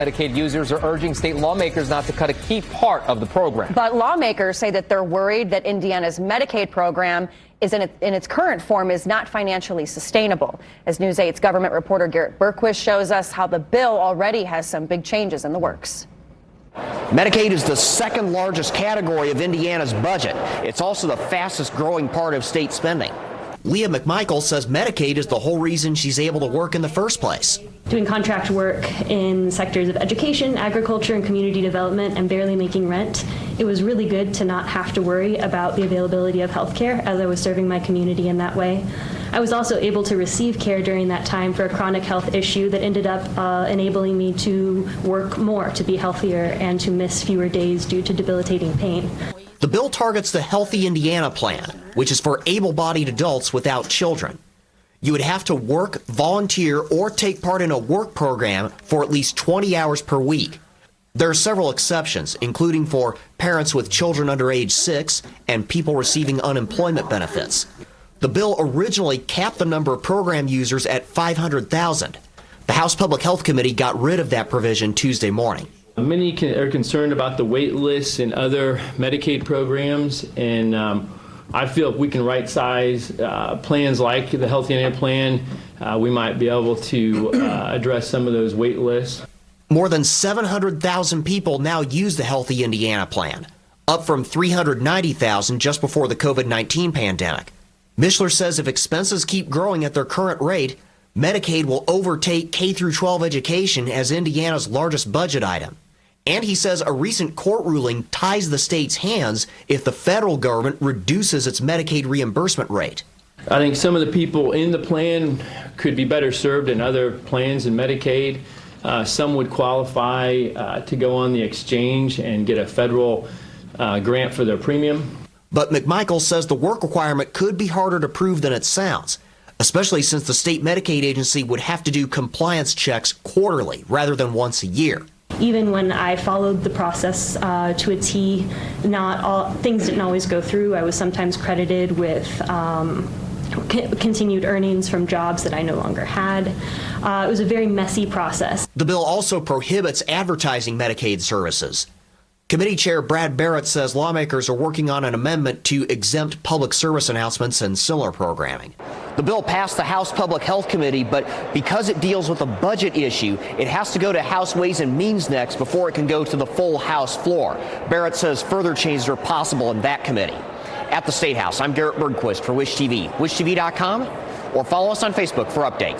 Medicaid users are urging state lawmakers not to cut a key part of the program. But lawmakers say that they're worried that Indiana's Medicaid program is in its current form is not financially sustainable. As News 8's government reporter Garrett Berquist shows us how the bill already has some big changes in the works. Medicaid is the second largest category of Indiana's budget. It's also the fastest growing part of state spending. Leah McMichael says Medicaid is the whole reason she's able to work in the first place. Doing contract work in sectors of education, agriculture, and community development, and barely making rent, it was really good to not have to worry about the availability of health care as I was serving my community in that way. I was also able to receive care during that time for a chronic health issue that ended up enabling me to work more, to be healthier, and to miss fewer days due to debilitating pain. The bill targets the Healthy Indiana Plan, which is for able-bodied adults without children. You would have to work, volunteer, or take part in a work program for at least 20 hours per week. There are several exceptions, including for parents with children under age 6 and people receiving unemployment benefits. The bill originally capped the number of program users at 500,000. The House Public Health Committee got rid of that provision Tuesday morning. Many are concerned about the wait lists in other Medicaid programs, and I feel if we can right-size plans like the Healthy Indiana Plan, we might be able to address some of those wait lists. More than 700,000 people now use the Healthy Indiana Plan, up from 390,000 just before the COVID-19 pandemic. Mishler says if expenses keep growing at their current rate, Medicaid will overtake K-12 education as Indiana's largest budget item. And he says a recent court ruling ties the state's hands if the federal government reduces its Medicaid reimbursement rate. I think some of the people in the plan could be better served in other plans in Medicaid. Some would qualify to go on the exchange and get a federal grant for their premium. But McMichael says the work requirement could be harder to prove than it sounds, especially since the state Medicaid agency would have to do compliance checks quarterly rather than once a year. Even when I followed the process to a T, not all things didn't always go through. I was sometimes credited with continued earnings from jobs that I no longer had. It was a very messy process. The bill also prohibits advertising Medicaid services. Committee Chair Brad Barrett says lawmakers are working on an amendment to exempt public service announcements and similar programming. The bill passed the House Public Health Committee, but because it deals with a budget issue, it has to go to House Ways and Means next before it can go to the full House floor. Barrett says further changes are possible in that committee. At the State House, I'm Garrett Berquist for Wish TV, wishtv.com, or follow us on Facebook for updates.